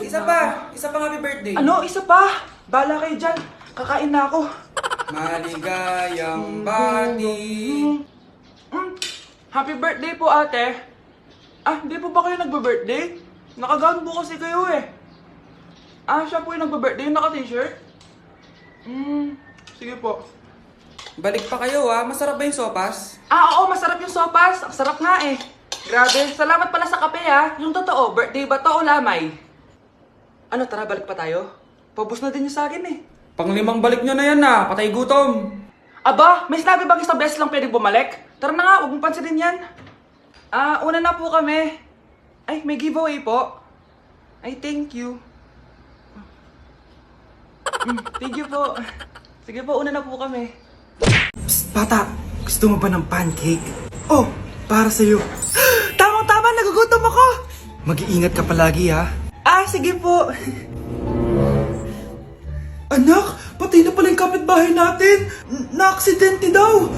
Isa pa. Isa pang happy birthday. Ano? Isa pa? Bala kayo dyan. Kakain na ako. Maligayang bati. Happy birthday po, ate. Ah, hindi po ba kayo nagbe-birthday? Nakagown po kasi kayo eh. Ah, siya po yung nagbe-birthday, yung naka-t-shirt? Sige po. Balik pa kayo ha. Masarap ba yung sopas? Ah, oo, masarap yung sopas. Ang sarap nga eh. Grabe, salamat pala sa kape ha. Yung totoo, birthday ba to o lamay? Ano, tara, balik pa tayo? Paubos na din yung sa akin eh. Panglimang balik nyo na yan na. Patay gutom. Aba, may sinabi bang isang beses lang pwedeng bumalik? Tara na nga, huwag mong pansinin yan. Ah, una na po kami. Ay, may giveaway po. Ay, thank you. Thank you po. Sige po, una na po kami. Psst, bata! Gusto mo ba ng pancake? Oh, para sa'yo. Tamang-tama, nagugutom ako! Mag-iingat ka palagi, ha? Ah, sige po. Anak, patay na pala yung kapitbahay natin! Na-aksidente daw!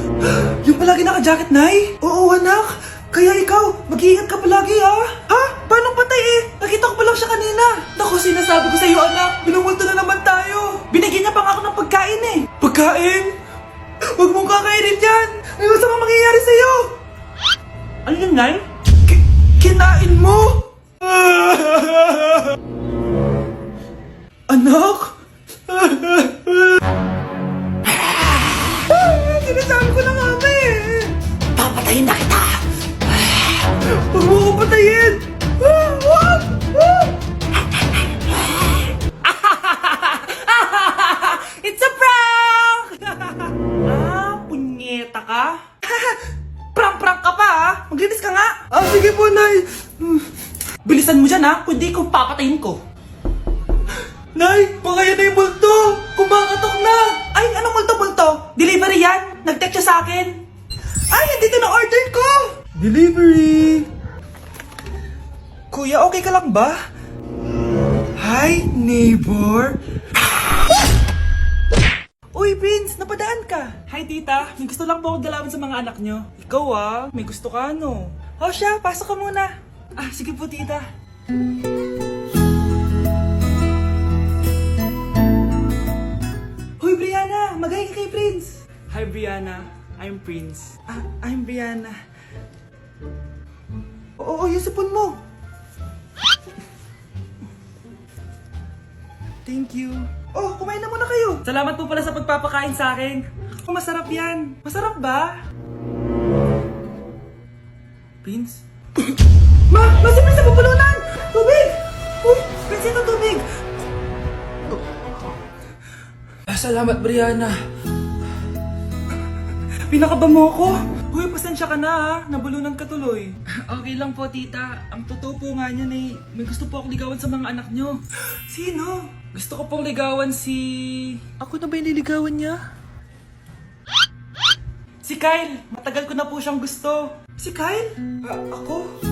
Yung palagi naka-jacket, Nay? Oo, anak! Kaya ikaw, mag-iingat ka palagi, ha? Ha? Paano patay eh? Nakita ko pa lang siya kanina! Naku, sinasabi ko sa'yo, anak! Binumulto na naman tayo! Binigyan niya pa nga ako ng pagkain eh! Pagkain? Huwag mong kakainin yan! May masamang mangyayari sa'yo! Ano yun, Nay? Kinain mo? Anak? Sinasabi ko na nga ba eh! Papatayin na kita! Huwag mo ko patayin! It's a prank! Ah, punyeta ka? Prank-prank ka pa ha? Maglinis ka nga! Ah, sige po, Nay! Bilisan mo dyan ha, kundi ko papatayin ko. Nay, baka yan na yung multo! Kumakatok na! Ay, anong multo-multo? Delivery yan? Nag-text siya sa akin. Ay, andito na order ko! Delivery! Kuya, okay ka lang ba? Hi, neighbor! Uy, Prince, napadaan ka! Hi tita, may gusto lang po akong dalawin sa mga anak nyo. Ikaw ah, may gusto ka no? O siya, pasok ka muna. Ah, sige po tita. Hoy, Brianna! Magay ka kay Prince! Hi Brianna, I'm Prince. Ah, I'm Brianna. Oo, yung sipon mo! Thank you. Oh, kumain na muna kayo! Salamat po pala sa pagpapakain sa akin. Oh, masarap yan. Masarap ba? Prince? Si Prince na pupulunan! Tubig! Uy, Prince, ito tubig! Salamat Brianna. Pinakaba mo ako. Uy, pasensya ka na ha. Nabulunan ka tuloy. Okay lang po tita. Ang totoo po nga niyan eh. May gusto po akong ligawan sa mga anak nyo. Sino? Gusto ko pong ligawan si... Ako na ba yung niligawan niya? Si Kyle. Matagal ko na po siyang gusto. Si Kyle? Ako?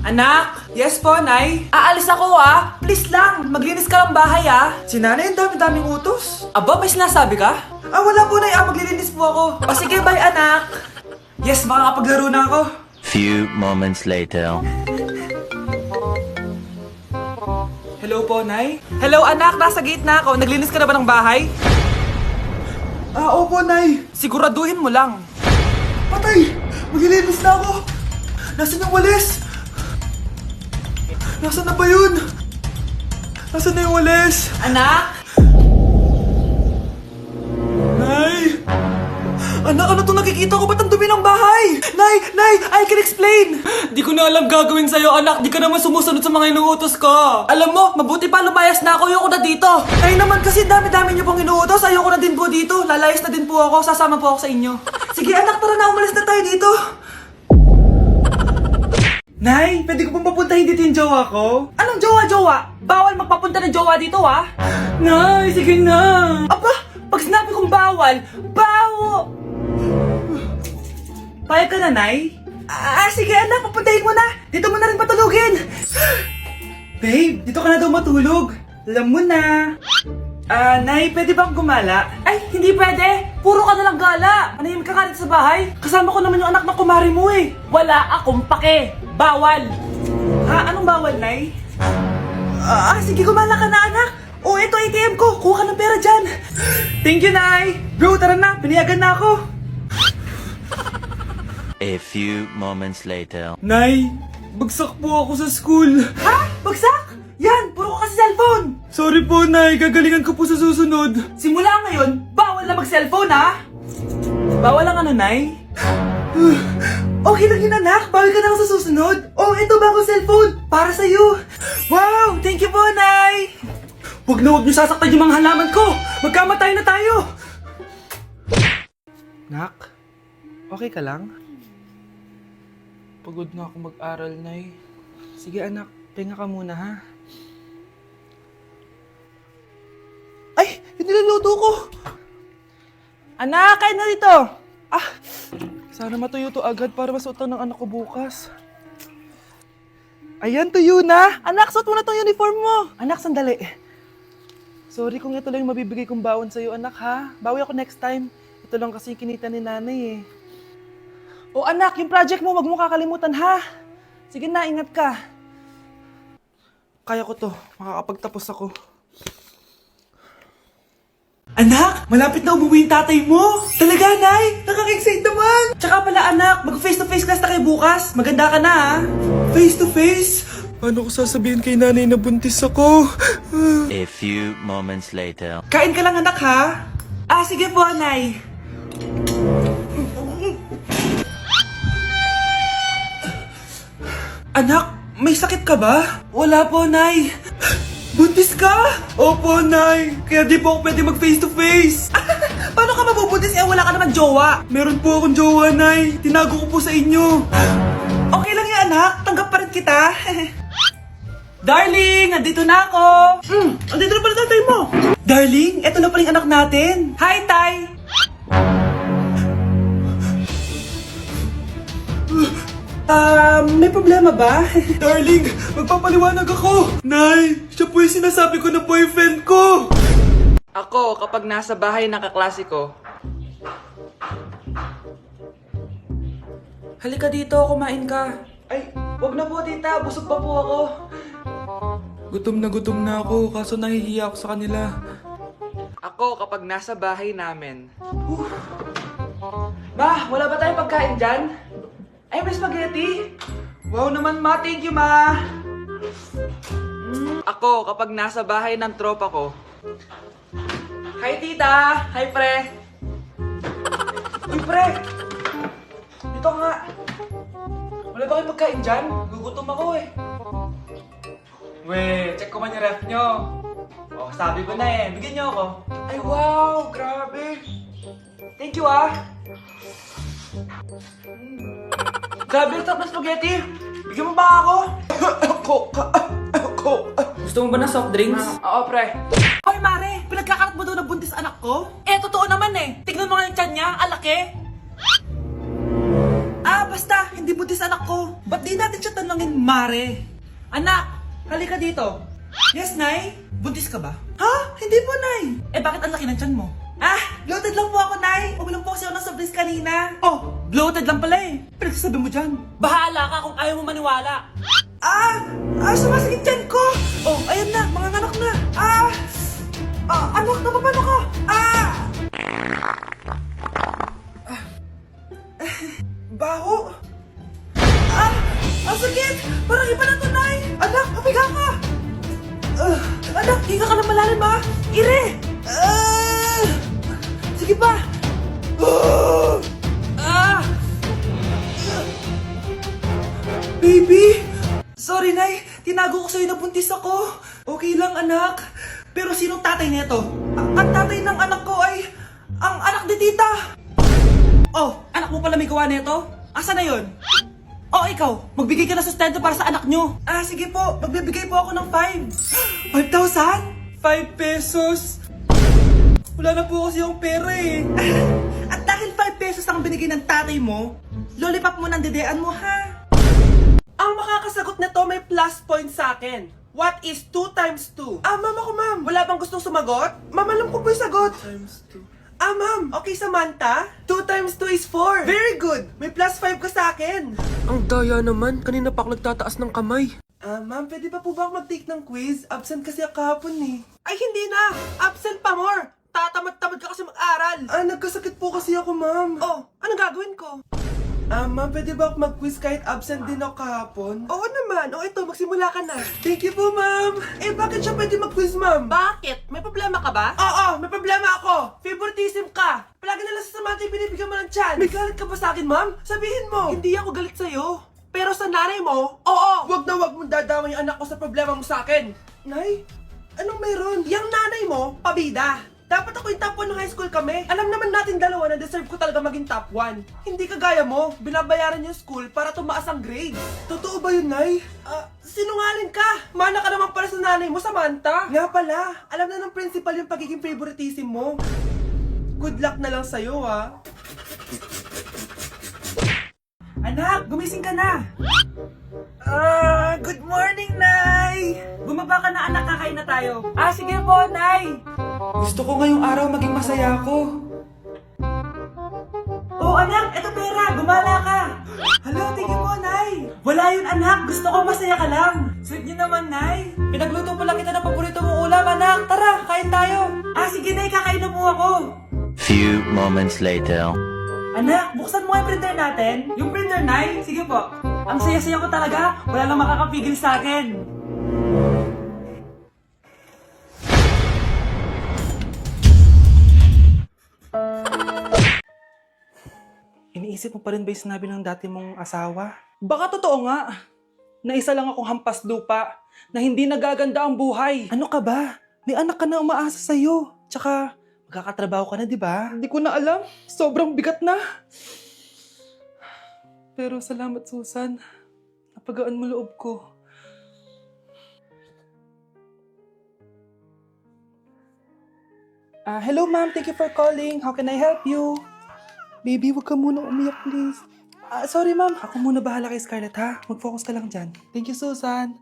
Anak! Yes po, Nay? Aalis ako ah! Please lang! Maglinis ka ng bahay ah! Si nanay, ang dami-daming utos. Aba, may sinasabi ka? Ah, wala po, Nay. Maglilinis po ako. O sige, bye anak! Yes, makakapaglaro na ako. Few moments later. Hello po, Nay? Hello anak! Nasa gate na ako. Naglinis ka na ba ng bahay? Ah, opo, Nay. Siguraduhin mo lang. Patay! Maglilinis na ako. Nasaan yung walis? Nasaan na ba yun? Nasaan na yung walis? Anak! Nay! Anak, ano itong nakikita ko? Ba't ang dumi ng bahay? Nay! Nay! I can explain! Di ko na alam gagawin sa'yo, anak. Di ka naman sumusunod sa mga inuutos ko. Alam mo, mabuti pa lumayas na ako. Ayoko na dito. Nay naman kasi dami-dami niyo pong inuutos. Ayoko na din po dito. Lalayas na din po ako. Sasama po ako sa inyo. Sige anak, tara na. Umalis na tayo dito. Nay, pwede ko pong papuntahin dito yung jowa ko? Anong jowa-jowa? Bawal magpapunta ng jowa dito, ha? Nay, sige na. Aba, pag sinabi kong bawal, bawo! Payag ka na, Nay? Sige anak, papuntahin mo na. Dito mo na rin patulugin. Babe, dito ka na daw matulog. Alam mo na. Nay, pwede bang gumala? Ay, hindi pwede. Puro ka nalang gala! Manahimik ka nga dito sa bahay? Kasama ko naman yung anak ng kumari mo eh! Wala akong pake. Bawal. Ha? Anong bawal, Nay? Sige, gumala ka na, anak! Oh, ito ATM ko! Kuha ka ng pera dyan! Thank you, Nay! Bro, tara na! Pinayagan na ako! A few moments later. Nay, bagsak po ako sa school. Ha? Bagsak? Yan, puro ka kasi cellphone. Sorry po, Nay. Gagalingan ko po sa susunod. Simula ngayon, bawal na mag-cellphone, ha? Bawal ang ano, Nay? Okay lang yun, anak. Bawal ka na ako sa susunod. Oh, ito bagong cellphone. Para sa'yo. Wow, thank you po, Nay. Huwag niyo sasaktan yung mga halaman ko. Magkamatay na tayo. Nak, okay ka lang? Pagod na ako mag-aral, Nay. Sige, anak. Pahinga ka muna, ha? Ay! Yung niluluto ko! Anak, kain na dito! Sana matuyo to agad para masuotan ng anak ko bukas. Ayan, tuyo na! Anak, suot mo na tong uniform mo! Anak, sandali. Sorry kung ito lang yung mabibigay kong bawon sa'yo, anak, ha? Bawi ako next time. Ito lang kasi yung kinita ni nanay, eh. O anak, yung project mo, wag mo kakalimutan, ha? Sige na, ingat ka. Kaya ko to. Makakapagtapos ako. Anak! Malapit na umuwi yung tatay mo! Talaga, Nay! Nakaka-excite naman! Tsaka pala, anak, mag-face-to-face class na kayo bukas. Maganda ka na, ha? Face-to-face? Paano ko sasabihin kay nanay na buntis ako? A few moments later. Kain ka lang, anak, ha? Sige po, Nay. Anak, may sakit ka ba? Wala po, Nay. Buntis ka? Opo, Nay. Kaya di po ako pwede mag face-to-face. Paano ka mabubuntis wala ka naman jowa? Meron po akong jowa, Nay. Tinago ko po sa inyo. Okay lang yan, anak. Tanggap pa rin kita. Darling, andito na ako. Andito na pala tatay mo. Darling, eto na pala yung anak natin. Hi, Tay. May problema ba? Darling, magpapaliwanag ako. Nay, siya po yung sinasabi ko na boyfriend ko. Ako, kapag nasa bahay ng kaklase ko, Halika dito, kumain ka. Ay, wag na po, tita. Busog pa po ako. Gutom na ako, kaso nahihiya ako sa kanila. ako kapag nasa bahay namin, Ma, wala ba tayong pagkain dyan? Ay, may spaghetti. Wow naman, Ma. Thank you, Ma. ako kapag nasa bahay ng tropa ko, Hi, tita. Hi, pre. Uy, pre. Dito nga. Wala ba kayong pagkain dyan? Gugutom ako eh. We, check ko man yung ref nyo. Oh, sabi ko na eh. Bigyan nyo ako. Ay, wow. Grabe. Thank you, ah. Grabe, ang sarap ng spaghetti. Bigyan mo ba ako? Gusto mo ba ng soft drinks? Oo, pre. Hoy, Mare! Pinagkakarat mo daw na buntis anak ko? Totoo naman eh. Tignan mo nga yung tiyan niya, alaki. Basta, hindi buntis anak ko. Ba't di natin siya tanongin, Mare? Anak, halika dito. Yes, Nay? Buntis ka ba? Ha? Hindi po, Nay. Bakit ang laki ng tiyan mo? Bloated lang po ako, Nay. Uminom po kasi ako ng soft drinks kanina. Oh, bloated lang pala eh. Pinagsasabi mo dyan. Bahala ka kung ayaw mo maniwala. Sumasakit tiyan ko. Oh, ayan na, mga anak na. Anak, napapano ka? Baho. Ang sakit. Parang iba na to, Nay. Anak, papiga ka. Anak, hinga ka na malalim, ha? Ire. Sige pa. Baby. Sorry, Nay. Tinago ko sa'yo na buntis ako. Okay lang, anak. Pero sinong tatay nito? Ang tatay ng anak ko ay ang anak ni tita. Oh, anak mo pala may gawa nito? Asa na yon? Oh, ikaw, magbigay ka na sustento para sa anak nyo. Sige po, magbibigay po ako ng 5. 5,000? 5 pesos? Wala na po kasi yung pera eh. At dahil 5 pesos ang binigay ng tatay mo, lollipop mo ng dedean mo, ha? Ang makakasagot na to may plus point sa akin. What is 2 times 2? Mama ko, ma'am. Wala bang gustong sumagot? Ma'am, alam ko po yung sagot. Times 2. Ma'am. Okay, Samantha. 2 times 2 is 4. Very good. May plus 5 ka sa akin. Ang daya naman. Kanina pa ako nagtataas ng kamay. Ma'am, pwede pa po ba ako mag-take ng quiz? Absent kasi ako kahapon eh. Ay, hindi na. Absent pa more. Tatamad-tamad ka kasi mag-aral. Nagkasakit po kasi ako, ma'am. Oh, anong gagawin ko? Ma'am, pwede ba ako mag-quiz kahit absent din ako kahapon? Oo naman. O ito, magsimula ka na. Thank you po, ma'am. Bakit siya pwede mag-quiz, ma'am? Bakit? May problema ka ba? Oo, may problema ako. Favoritism ka. Palagi na lang sa Samantha yung binibigyan mo ng chance. May galit ka ba sa akin, ma'am? Sabihin mo. Hindi ako galit sa'yo. Pero sa nanay mo, oo. Wag na wag mong dadama yung anak ko sa problema mo sa akin. Nay, anong meron? Yang nanay mo, pabida. Dapat ako yung top 1 ng high school kami. Alam naman natin dalawa na deserve ko talaga maging top 1. Hindi kagaya mo, binabayaran yung school para tumaas ang grade. Totoo ba yun, Nay? Sinungaling ka! Mana ka naman para sa nanay mo, Samantha. Nga pala, alam na ng principal yung pagiging favoritism mo. Good luck na lang sa'yo, ha? Anak, gumising ka na! Good morning, Nay! Bumaba ka na, anak, kakain na tayo. Sige po, Nay! Gusto ko ngayong araw maging masaya ako. Oh, anak, eto pera, gumala ka! Hala, tingin mo, Nay! Wala yun, anak, gusto ko masaya ka lang! Sweet niyo naman, Nay! Pinagluto pala kita ng paborito mong ulam, anak. Tara, kain tayo. Sige, Nay, kakain na po ako! Few moments later. Anak, buksan mo yung printer natin. Yung printer, Nay? Sige po. Ang saya-saya ko talaga. Wala lang makakapigil sa akin. Iniisip mo pa rin ba yung sinabi ng dati mong asawa? Baka totoo nga, na isa lang akong hampas lupa, na hindi nagaganda ang buhay. Ano ka ba? May anak ka na umaasa sa'yo. Tsaka, magkakatrabaho ka na, di ba? Hindi ko na alam. Sobrang bigat na. Pero salamat, Susan. Napagaan mo loob ko. Hello, ma'am. Thank you for calling. How can I help you? Baby, wag ka muna umiyak, please. Sorry, ma'am. Ako muna bahala kay Scarlett, ha? Mag-focus ka lang dyan. Thank you, Susan.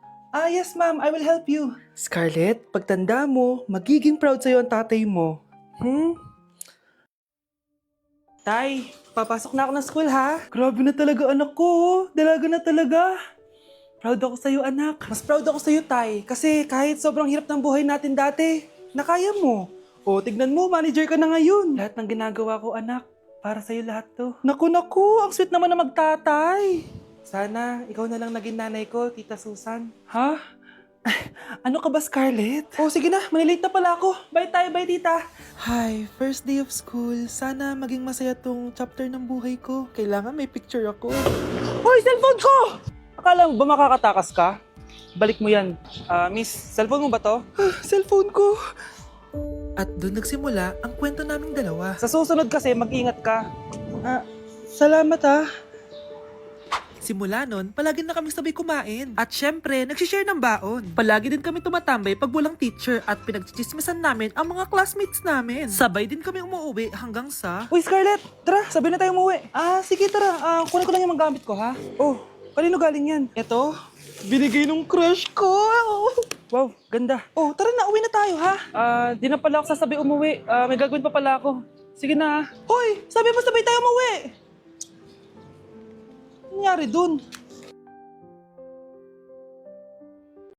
Yes, ma'am. I will help you. Scarlett, pagtanda mo, magiging proud sa'yo ang tatay mo. Tay, papasok na ako ng school, ha? Grabe na talaga, anak ko. Dalaga na talaga. Proud ako sa'yo, anak. Mas proud ako sa'yo, Tay. Kasi kahit sobrang hirap ng buhay natin dati, nakaya mo. Tignan mo, manager ka na ngayon. Lahat ng ginagawa ko, anak, para sa'yo lahat to. Naku, ang sweet naman na magtatay. Sana, ikaw na lang naging nanay ko, Tita Susan. Ha? Ano ka ba, Scarlett? Sige na, manilate na pala ako. Bye tayo, bye, Tita. Hi, first day of school. Sana maging masaya tong chapter ng buhay ko. Kailangan may picture ako. Hoy, cellphone ko! Akala mo ba makakatakas ka? Balik mo yan. Miss, cellphone mo ba to? Cellphone ko. At doon nagsimula ang kwento naming dalawa. Sa susunod kasi, mag-ingat ka. Salamat ha. Simula nun, palagi na kami sabay kumain. At syempre, nagsishare ng baon. Palagi din kami tumatambay pag walang teacher at pinagchichismisan namin ang mga classmates namin. Sabay din kami umuwi hanggang sa... Uy, Scarlett! Tara, sabay na tayo umuwi. Sige, tara. Kunin ko lang yung mga gamit ko, ha? Kanino galing yan? Ito, binigay nung crush ko. Wow, ganda. Tara na, uwi na tayo, ha? Di na pala ako sasabay umuwi. May gagawin pa pala ako. Sige na. Hoy, sabi mo sabay tayo umuwi. Ano nangyari dun?